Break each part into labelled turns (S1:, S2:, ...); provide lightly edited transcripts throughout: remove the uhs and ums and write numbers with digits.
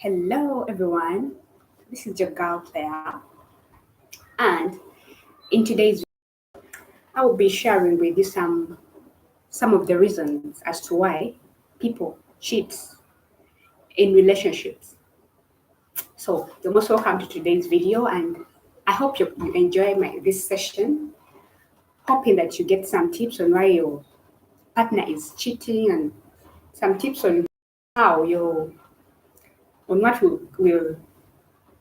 S1: Hello, everyone. This is your girl Claire, and in today's I will be sharing with you some of the reasons as to why people cheat in relationships. So you're most welcome to today's video, and I hope you enjoy this session. Hoping that you get some tips on why your partner is cheating and some tips on how you on what will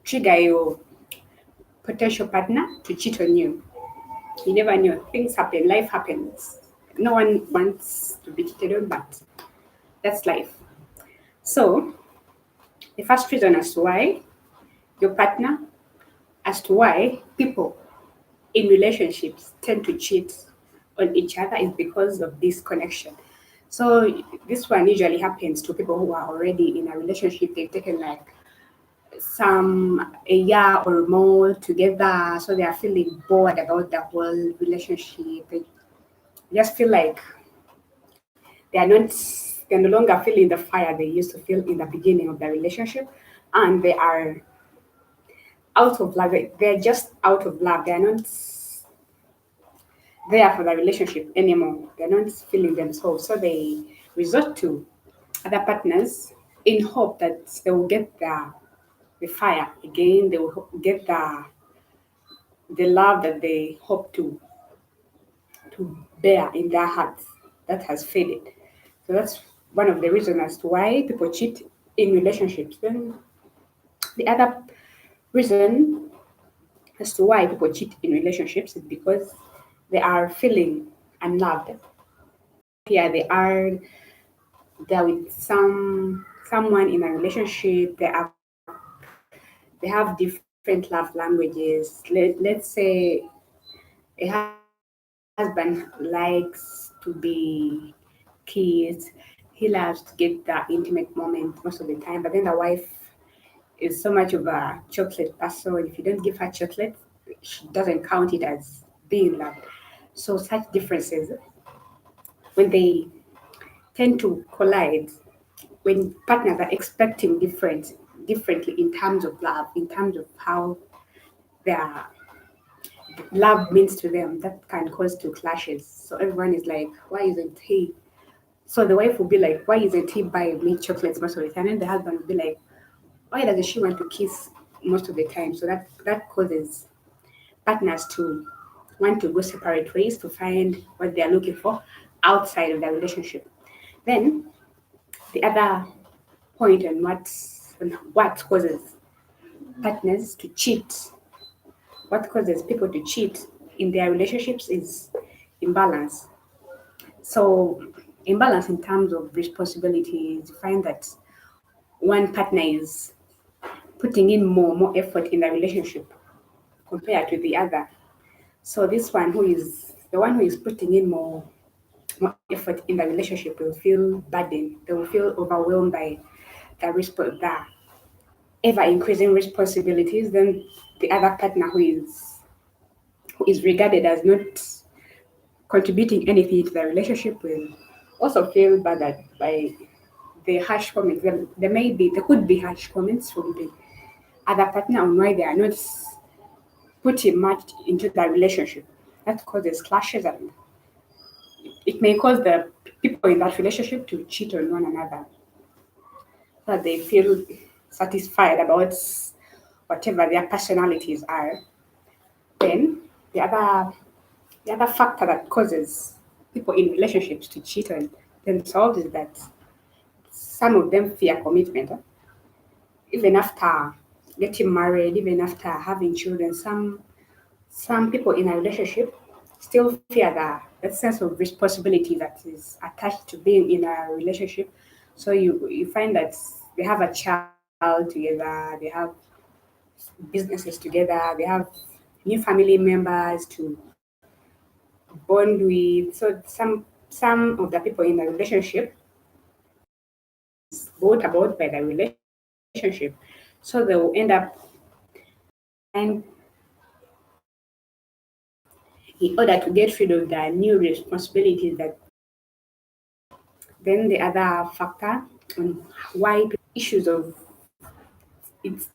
S1: trigger your potential partner to cheat on you. You never know. Things happen. Life happens. No one wants to be cheated on, but that's life. So, the first reason as to why your partner, as to why people in relationships tend to cheat on each other is because of this connection. So, this one usually happens to people who are already in a relationship. They've taken like a year or more together, so they are feeling bored about the whole relationship. They just feel like they're no longer feeling the fire they used to feel in the beginning of the relationship, and they are out of love. They're just out of love. They're not there for the relationship anymore. They're not feeling themselves, so they resort to other partners in hope that they will get the fire again. They will get the love that they hope to bear in their hearts that has faded. So that's one of the reasons as to why people cheat in relationships. Then the other reason as to why people cheat in relationships is because they are feeling unloved. Here they're with someone in a relationship. They have different love languages. Let's say a husband likes to be kissed. He loves to get that intimate moment most of the time, but then the wife is so much of a chocolate person. If you don't give her chocolate, she doesn't count it as being loved. So such differences, when they tend to collide, when partners are expecting differently in terms of love, in terms of how their love means to them, that can cause two clashes. So everyone is like, why isn't he? So the wife will be like, why isn't he buying me chocolates most of the time? And the husband will be like, why doesn't she want to kiss most of the time? So that causes partners to want to go separate ways to find what they are looking for outside of their relationship. Then the other point on what causes partners to cheat, what causes people to cheat in their relationships is imbalance. So imbalance in terms of responsibilities, you find that one partner is putting in more effort in the relationship compared to the other. So this one who is the one who is putting in more effort in the relationship will feel burdened. They will feel overwhelmed by the ever increasing responsibilities. Then the other partner who is regarded as not contributing anything to the relationship will also feel bothered by the harsh comments. There could be harsh comments from the other partner on why they are not putting much into the relationship. That causes clashes, and it may cause the people in that relationship to cheat on one another, that they feel satisfied about whatever their personalities are. Then the other the other factor that causes people in relationships to cheat on themselves is that some of them fear commitment. Even after getting married, even after having children, some people in a relationship still fear that sense of responsibility that is attached to being in a relationship. So you find that they have a child together, they have businesses together, they have new family members to bond with. So some of the people in the relationship is brought about by the relationship. So they will end up and in order to get rid of the new responsibilities that then the other factor on why issues of it's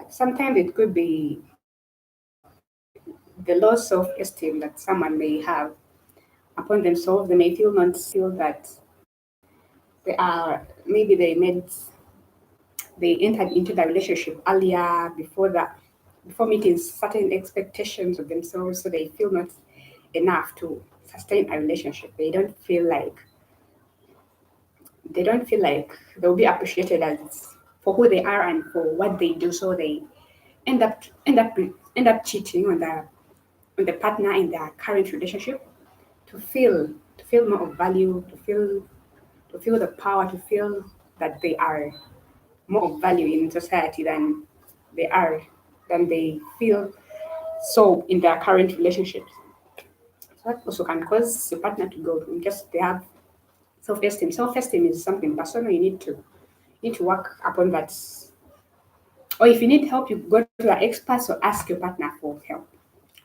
S1: sometimes it could be the low self-esteem that someone may have upon themselves. They may feel that they are maybe they entered into the relationship earlier before meeting certain expectations of themselves, so they feel not enough to sustain a relationship. They don't feel like they'll be appreciated as for who they are and for what they do. So they end up end up end up cheating on the partner in their current relationship to feel more of value, to feel the power, to feel that they are more of value in society they are than they feel so in their current relationships. So that also can cause your partner to go because they have self-esteem. Self-esteem is something personal. You need to work upon that. Or if you need help, you go to an expert or ask your partner for help.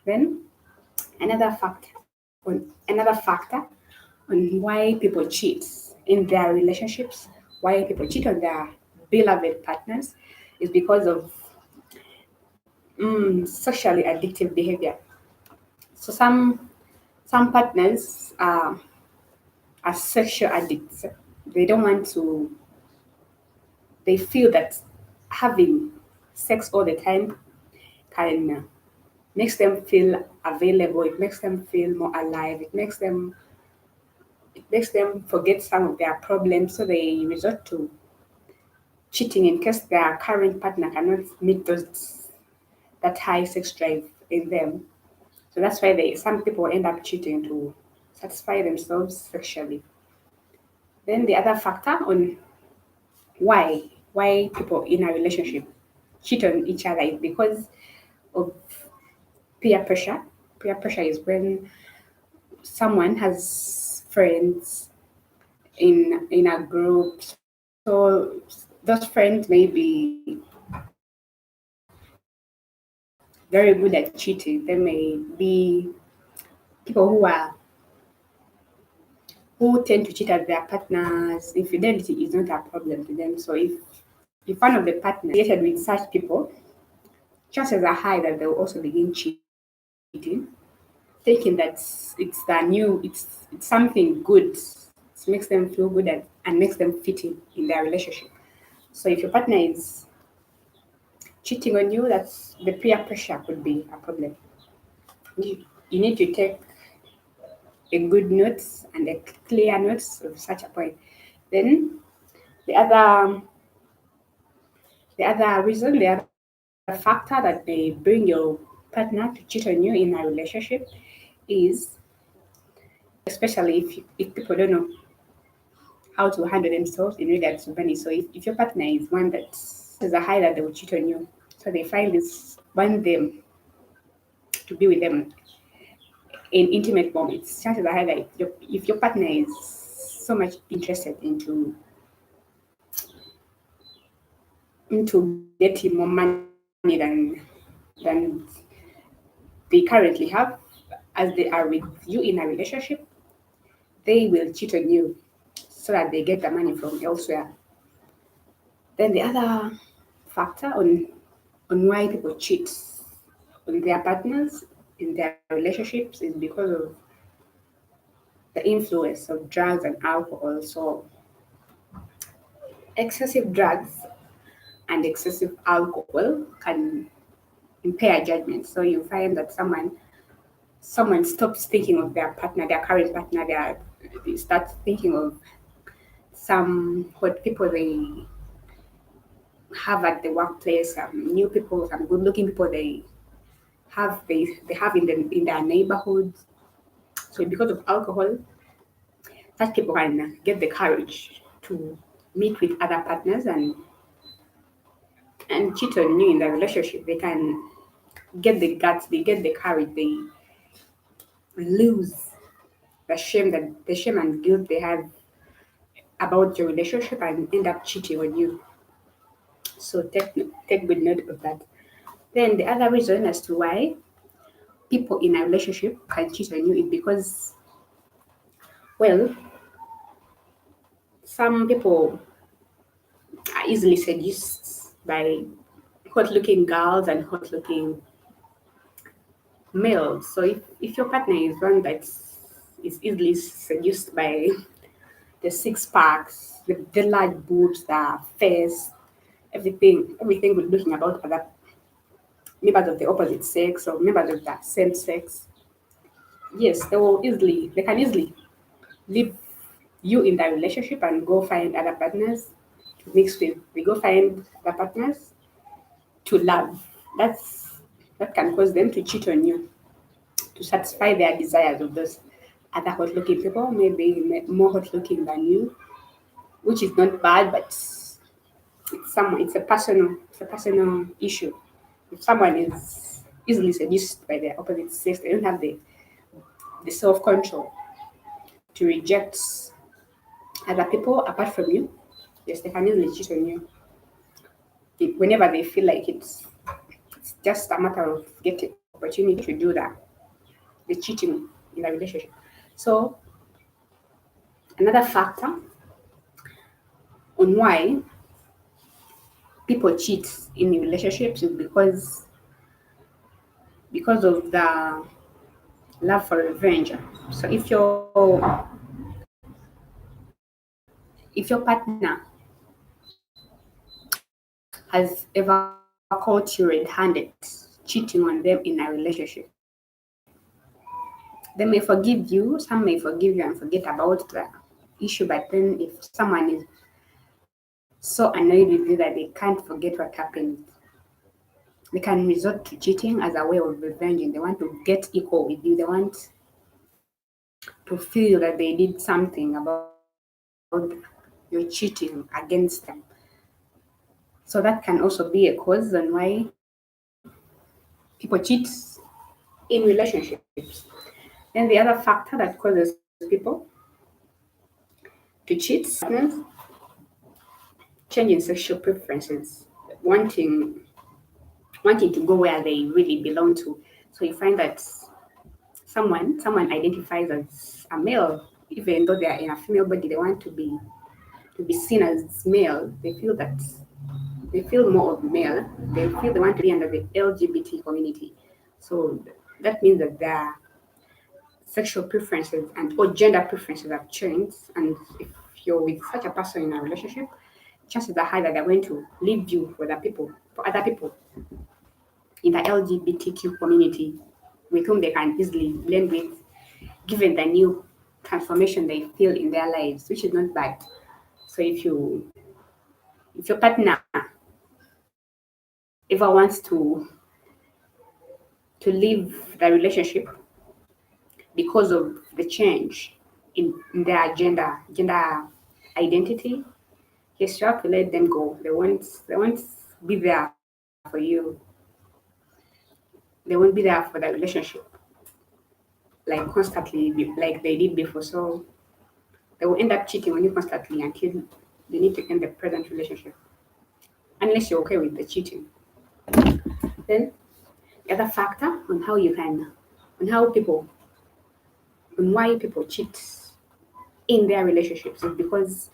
S1: Then another factor on why people cheat in their relationships, why people cheat on their beloved partners, is because of socially addictive behavior. So some partners are sexual addicts. They don't want to. They feel that having sex all the time can makes them feel available. It makes them feel more alive. It makes them forget some of their problems. So they resort to cheating in case their current partner cannot meet those that high sex drive in them. So that's why some people end up cheating to satisfy themselves sexually. Then the other factor on why people in a relationship cheat on each other is because of peer pressure. Peer pressure is when someone has friends in a group. So those friends may be very good at cheating. They may be people who tend to cheat at their partners. Infidelity is not a problem to them. So if one of the partners associated with such people, chances are high that they'll also begin cheating, thinking that it's something good. It makes them feel good and makes them fit in their relationship. So if your partner is cheating on you, that's the peer pressure could be a problem. You need to take a good notes and a clear notes of such a point. Then the other the other factor that may bring your partner to cheat on you in a relationship is, especially if people don't know how to handle themselves in regards to money. So if your partner is one that is a high that they will cheat on you, so they find this want them to be with them in intimate moments. Chances are high that if your partner is so much interested into getting more money than they currently have, as they are with you in a relationship, they will cheat on you so that they get the money from elsewhere. Then the other factor on why people cheat on their partners in their relationships is because of the influence of drugs and alcohol. So excessive drugs and excessive alcohol can impair judgment. So you find that someone stops thinking of their partner, their current partner, they start thinking of some what people they have at the workplace, some new people, some good looking people they have in their neighborhoods. So because of alcohol, such people can get the courage to meet with other partners and cheat on you in the relationship. They can get the guts, they get the courage, they lose the shame and guilt they have about your relationship and end up cheating on you. So take good note of that. Then the other reason as to why people in a relationship can cheat on you is because, well, some people are easily seduced. by hot-looking girls and hot-looking males. So if your partner is one that is easily seduced by the six packs, the large boobs, the face, everything good looking about other members of the opposite sex or members of the same sex, yes, they can easily leave you in that relationship and go find other partners to mix with. They go find other partners to love. That can cause them to cheat on you to satisfy their desires of those other hot looking people, maybe more hot looking than you, which is not bad, but it's a personal issue. If someone is easily seduced by their opposite sex, they don't have the self control to reject other people apart from you. Yes, they can easily cheat on you whenever they feel like it's just a matter of getting opportunity to do that, the cheating in a relationship. So another factor on why people cheat in relationships is because of the love for revenge. So if your partner has ever caught you red-handed cheating on them in a relationship, they may forgive you. Some may forgive you and forget about the issue. But then, if someone is so annoyed with you that they can't forget what happened, they can resort to cheating as a way of revenging. They want to get equal with you. They want to feel that they did something about your cheating against them. So that can also be a cause on why people cheat in relationships. Then the other factor that causes people to cheat partners, changing sexual preferences, wanting to go where they really belong to. So you find that someone identifies as a male, even though they are in a female body, they want to be seen as male. They feel more of male. They feel they want to be under the LGBT community. So that means that their sexual preferences and or gender preferences have changed. And if you're with such a person in a relationship, chances are high that they're going to leave you for other people in the LGBTQ community with whom they can easily blend with, given the new transformation they feel in their lives, which is not bad. So if your partner ever wants to leave the relationship because of the change in their gender identity, yes, you have to let them go. They won't be there for you. They won't be there for the relationship like constantly like they did before. So they will end up cheating on you constantly until they need to end the present relationship. Unless you're okay with the cheating. Then the other factor on how people on why people cheat in their relationships is because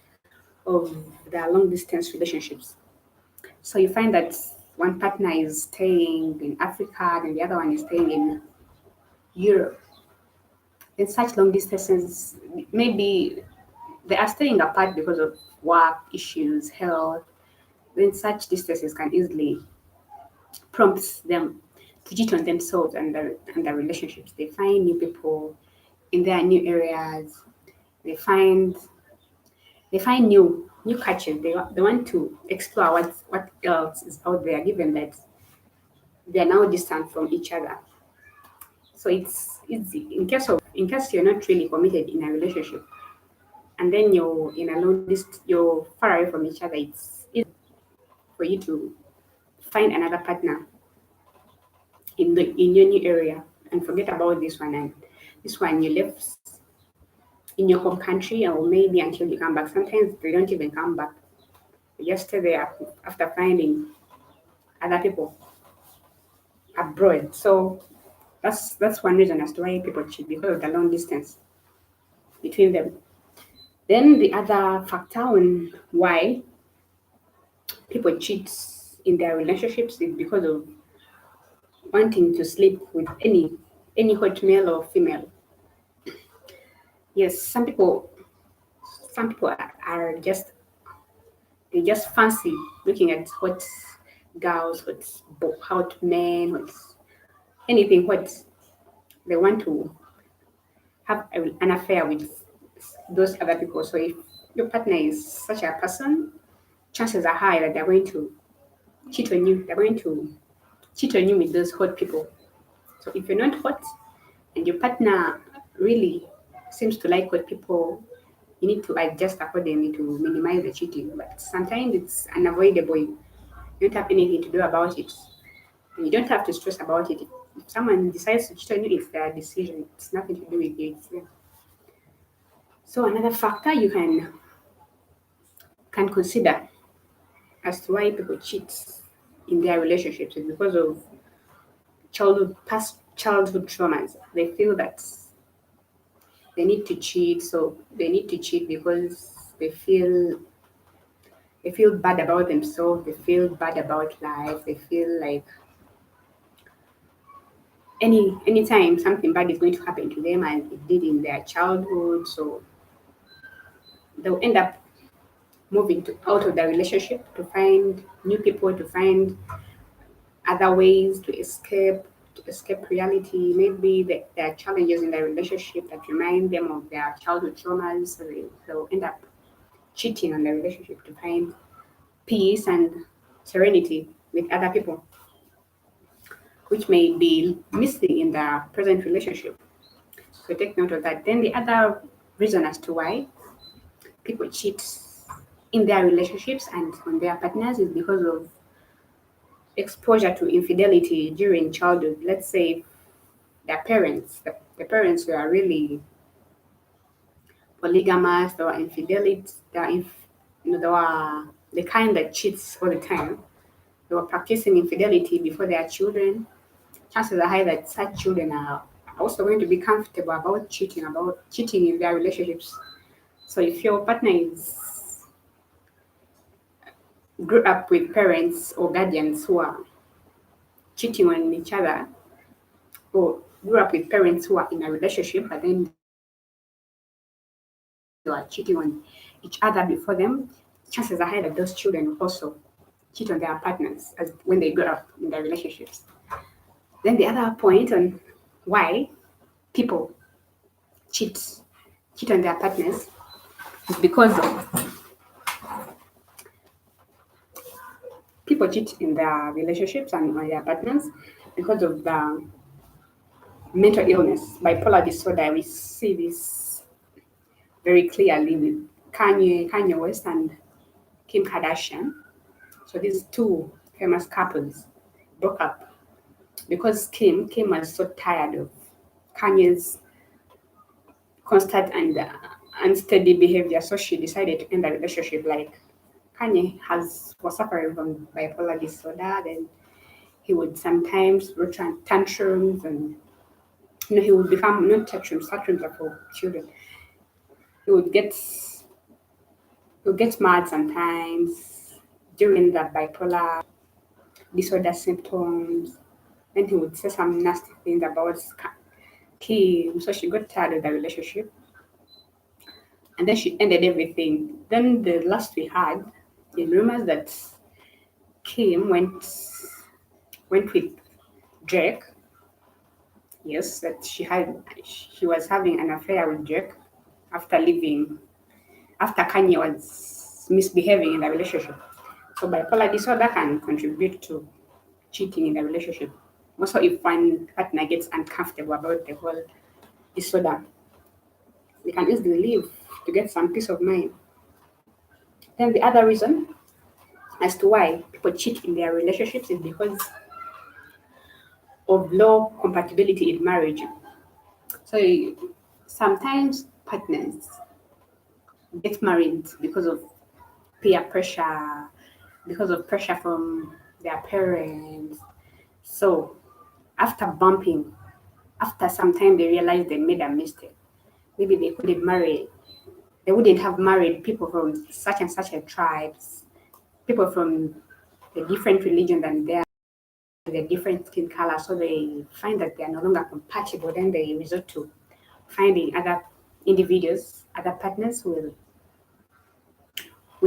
S1: of their long distance relationships. So you find that one partner is staying in Africa and the other one is staying in Europe. In such long distances, maybe they are staying apart because of work issues, health. Then such distances can easily prompt them to cheat on themselves and their relationships. They find new people in their new areas. They find they find new catches. They want to explore what else is out there, given that they are now distant from each other. So it's easy in case you're not really committed in a relationship, and then you're far away from each other. It's easy for you to find another partner in your new area and forget about this one, and this one you left in your home country, or maybe until you come back. Sometimes they don't even come back. They just stay there after finding other people abroad. So that's one reason as to why people cheat, because of the long distance between them. Then the other factor on why people cheat in their relationships is because of wanting to sleep with any hot male or female. Yes, some people are just they just fancy looking at hot girls, hot men, anything what they want to have an affair with those other people. So if your partner is such a person, chances are high that they're going to cheat on you. They're going to cheat on you with those hot people. So if you're not hot and your partner really seems to like hot people, you need to adjust accordingly to minimize the cheating. But sometimes it's unavoidable. You don't have anything to do about it. And you don't have to stress about it. If someone decides to cheat on you, it's their decision. It's nothing to do with you. So another factor you can consider as to why people cheat in their relationships is because of past childhood traumas. They feel that they need to cheat, so they need to cheat because they feel bad about themselves, they feel bad about life, they feel like anytime something bad is going to happen to them as it did in their childhood, so they'll end up moving out of the relationship to find new people, to find other ways to escape reality. Maybe there are challenges in their relationship that remind them of their childhood traumas, so they'll end up cheating on the relationship to find peace and serenity with other people, which may be missing in the present relationship. So take note of that. Then the other reason as to why people cheat in their relationships and on their partners is because of exposure to infidelity during childhood. Let's say the parents were really polygamous, they were infidelity, they were the kind that cheats all the time. They were practicing infidelity before their children. Chances are high that such children are also going to be comfortable about cheating in their relationships. So if your partner grew up with parents or guardians who are cheating on each other, or grew up with parents who are in a relationship, but then they are cheating on each other before them, chances are high that those children will also cheat on their partners as when they grow up in their relationships. Then the other point on why people cheat cheat on their partners is because of people cheat in their relationships and on their partners because of the mental illness, bipolar disorder. We see this very clearly with Kanye West and Kim Kardashian. So these two famous couples broke up because Kim was so tired of Kanye's constant and unsteady behavior, so she decided to end the relationship. Like Kanye was suffering from bipolar disorder, then he would sometimes throw tantrums, and he would become not tantrums are for children. He would get mad sometimes during the bipolar disorder symptoms. Then he would say some nasty things about Kim. So she got tired of the relationship, and then she ended everything. Then the last we had, in rumors that Kim went with Drake. Yes, that she was having an affair with Drake after leaving after Kanye was misbehaving in the relationship. So bipolar disorder can contribute to cheating in the relationship. Also, if one partner gets uncomfortable about the whole disorder, they can easily leave to get some peace of mind. Then the other reason as to why people cheat in their relationships is because of low compatibility in marriage. So sometimes partners get married because of peer pressure, because of pressure from their parents. So after bumping, after some time they realize they made a mistake. Maybe they wouldn't have married people from such and such a tribes, people from a different religion than theirs, a different skin color, so they find that they are no longer compatible. Then they resort to finding other individuals, other partners with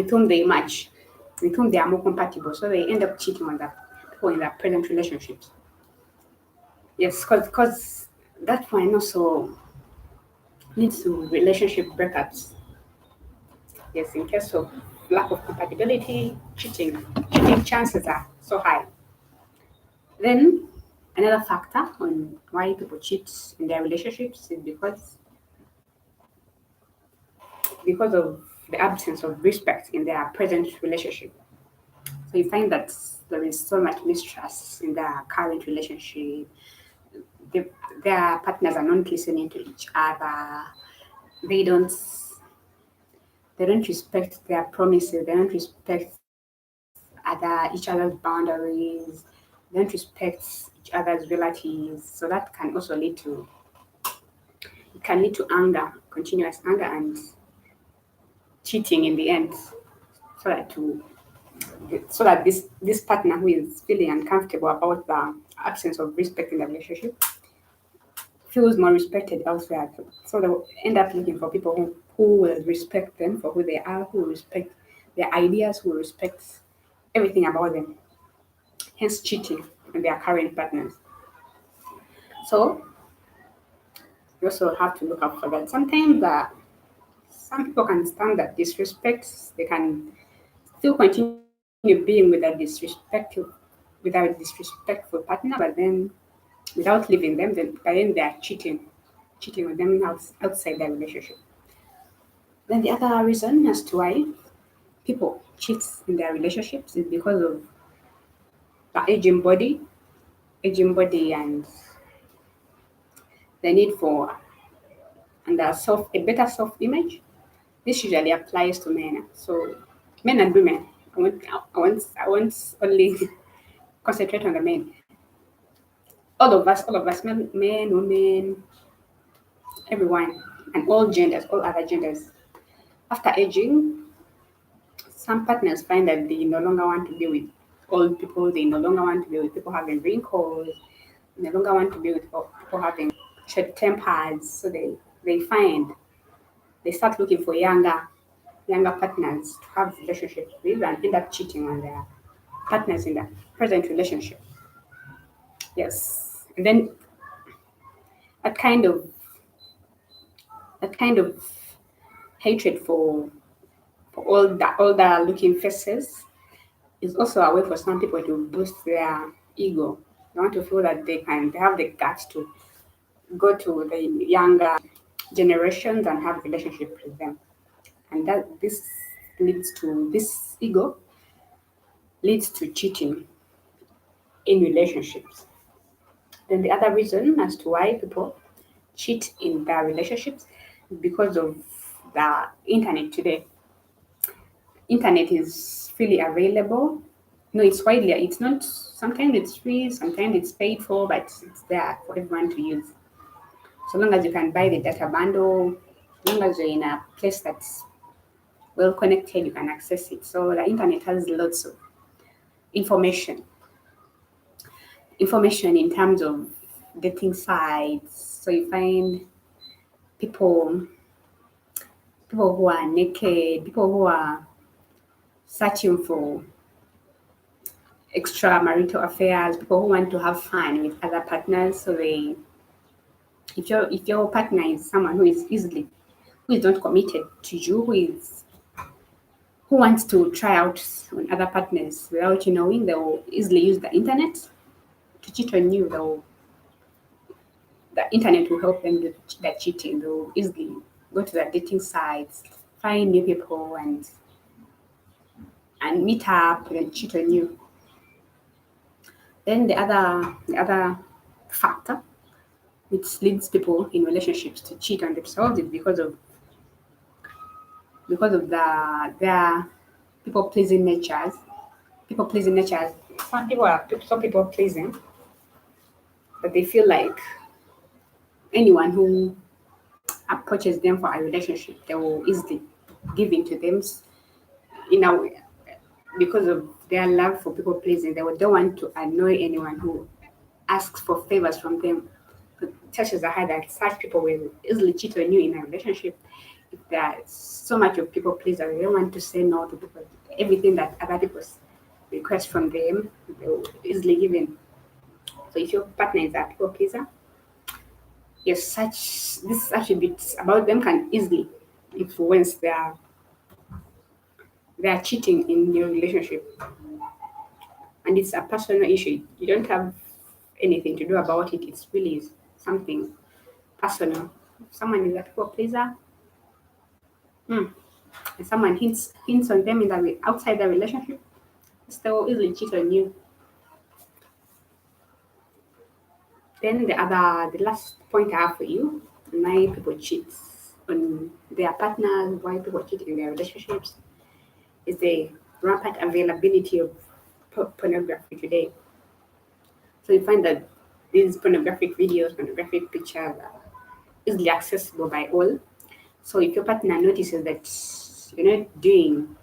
S1: whom they match, with whom they are more compatible. So they end up cheating on that people in their present relationships. Yes, because that one also leads to relationship breakups. Yes, in case of lack of compatibility, cheating chances are so high. Then another factor on why people cheat in their relationships is because of the absence of respect in their present relationship. So you find that there is so much mistrust in their current relationship. The, their partners are not listening to each other. They don't they don't respect their promises. They don't respect each other's boundaries. They don't respect each other's relatives. So that can also lead to anger, continuous anger, and cheating in the end. So that to so that this partner who is feeling uncomfortable about the absence of respect in the relationship feels more respected elsewhere. So they will end up looking for people who will respect them for who they are, who will respect their ideas, who will respect everything about them. Hence cheating on their current partners. So you also have to look out for that. Sometimes some people can stand that disrespect. They can still continue being with a disrespectful partner, but then without leaving them, then they are cheating on them outside their relationship. Then the other reason as to why people cheat in their relationships is because of the aging body, and the need for and a better self image. This usually applies to men. So men and women. I want only concentrate on the men. All of us, men, women, everyone, and all genders, all other genders. After aging, some partners find that they no longer want to be with old people. They no longer want to be with people having wrinkles. They no longer want to be with people having short tempers. So they start looking for younger partners to have relationships with and end up cheating on their partners in their present relationship. Yes. And then that kind of that kind of hatred for all the looking faces is also a way for some people to boost their ego. They want to feel that they have the guts to go to the younger generations and have relationships with them. And that this ego leads to cheating in relationships. Then the other reason as to why people cheat in their relationships is because of the internet today. Internet is freely available. No, it's not, sometimes it's free, sometimes it's paid for, but it's there for everyone to use. So long as you can buy the data bundle, as long as you're in a place that's well connected, you can access it. So the internet has lots of information. Information in terms of dating sites. So you find people people who are naked, people who are searching for extramarital affairs, people who want to have fun with other partners. So if your partner is someone who is not committed to you, who wants to try out on other partners without you knowing, they will easily use the internet to cheat on you. The internet will help them do that cheating. They'll easily go to the dating sites, find new people, and meet up and cheat on you. Then the other factor which leads people in relationships to cheat on themselves is because of their people pleasing natures. People pleasing natures. Some people are so people pleasing that they feel like anyone who approaches them for a relationship, they will easily give in to them in a way. because of their love for people pleasing, they don't want to annoy anyone who asks for favors from them. It touches a heart that such people will easily cheat on you in a relationship. If there's so much of people pleaser, they don't want to say no to people. Everything that other people request from them, they will easily give in. So if your partner is a people pleaser, yes, such these attributes about them can easily influence their cheating in your relationship. And it's a personal issue. You don't have anything to do about it. It's really something personal. If someone is a people pleaser, and someone hints on them in outside the relationship, they will easily cheat on you. Then the last point I have for you, why people cheat on their partners, why people cheat in their relationships, is the rampant availability of pornography today. So you find that these pornographic videos, pornographic pictures are easily accessible by all. So if your partner notices that you're not doing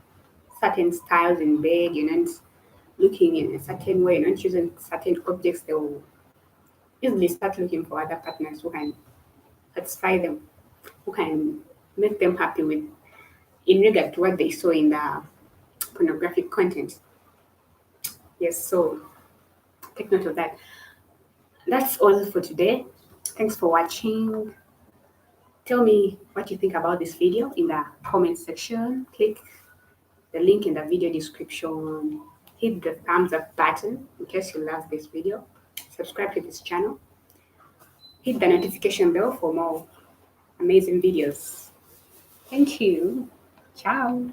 S1: certain styles in bed, you're not looking in a certain way, you're not using certain objects, they will easily start looking for other partners who can satisfy them, who can make them happy with in regard to what they saw in the pornographic content. Yes, so take note of that. That's all for today. Thanks for watching. Tell me what you think about this video in the comment section. Click the link in the video description. Hit the thumbs up button in case you love this video. Subscribe to this channel. Hit the notification bell for more amazing videos. Thank you. Ciao.